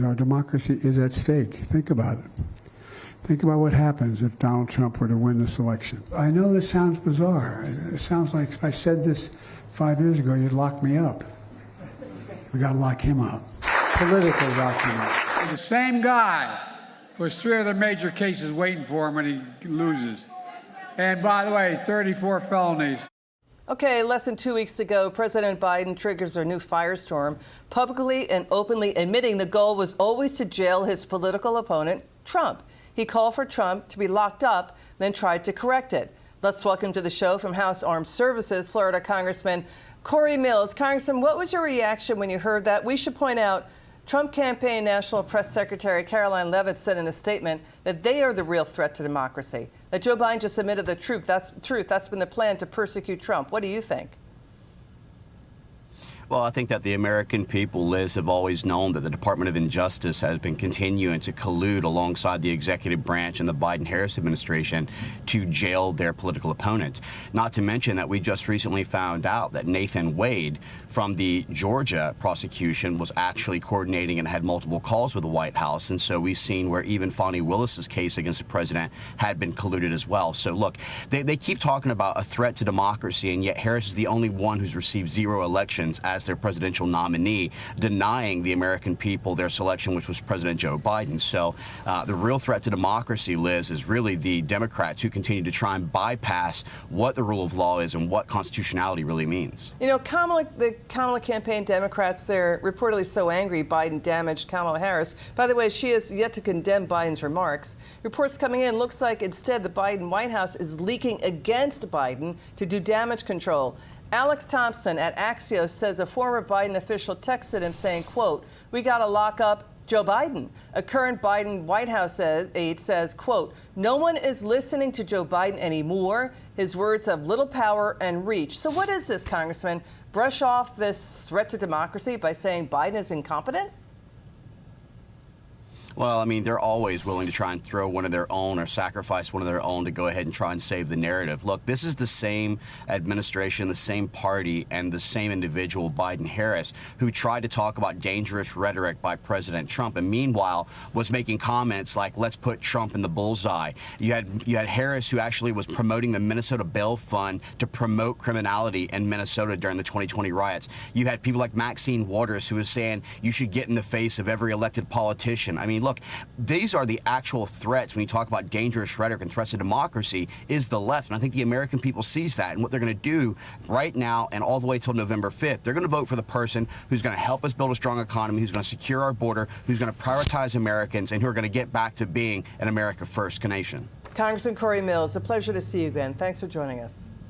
Our democracy is at stake. Think about it. Think about what happens if Donald Trump were to win this election. I know this sounds bizarre. It sounds like if I said this 5 years ago, you'd lock me up. We got to lock him up. Politically lock him up. The same guy who has 3 other major cases waiting for him when he loses. And by the way, 34 felonies. Okay, less than 2 weeks ago, President Biden triggers a new firestorm, publicly and openly admitting the goal was always to jail his political opponent, Trump. He called for Trump to be locked up, then tried to correct it. Let's welcome to the show from House Armed Services, Florida Congressman Cory Mills. Congressman, what was your reaction when you heard that? We should point out Trump campaign National Press Secretary Caroline Leavitt said in a statement that they are the real threat to democracy, that Joe Biden just admitted the truth. That's been the plan to persecute Trump. What do you think? Well, I think that the American people, Liz, have always known that the Department of Justice has been continuing to collude alongside the executive branch and the Biden-Harris administration to jail their political opponents. Not to mention that we just recently found out that Nathan Wade from the Georgia prosecution was actually coordinating and had multiple calls with the White House. And so we've seen where even Fani Willis's case against the president had been colluded as well. So look, they keep talking about a threat to democracy, and yet Harris is the only one who's received 0 elections as their presidential nominee, denying the American people their selection, which was President Joe Biden. So the real threat to democracy, Liz, is really the Democrats who continue to try and bypass what the rule of law is and what constitutionality really means. You know, the Kamala campaign Democrats, they're reportedly so angry Biden damaged Kamala Harris. By the way, she has yet to condemn Biden's remarks. Reports coming in, looks like instead the Biden White House is leaking against Biden to do damage control. Alex Thompson at Axios says a former Biden official texted him saying, quote, "We got to lock up Joe Biden." A current Biden White House aide says, quote, "No one is listening to Joe Biden anymore. His words have little power and reach." So what is this, Congressman? Brush off this threat to democracy by saying Biden is incompetent? Well, I mean, they're always willing to try and throw one of their own or sacrifice one of their own to go ahead and try and save the narrative. Look, this is the same administration, the same party, and the same individual, Biden-Harris, who tried to talk about dangerous rhetoric by President Trump, and meanwhile was making comments like, let's put Trump in the bullseye. You had Harris, who actually was promoting the Minnesota Bail Fund to promote criminality in Minnesota during the 2020 riots. You had people like Maxine Waters, who was saying you should get in the face of every elected politician. I mean, look, these are the actual threats when you talk about dangerous rhetoric and threats to democracy is the left. And I think the American people sees that. And what they're going to do right now and all the way till November 5th, they're going to vote for the person who's going to help us build a strong economy, who's going to secure our border, who's going to prioritize Americans, and who are going to get back to being an America First nation. Congressman Cory Mills, a pleasure to see you again. Thanks for joining us.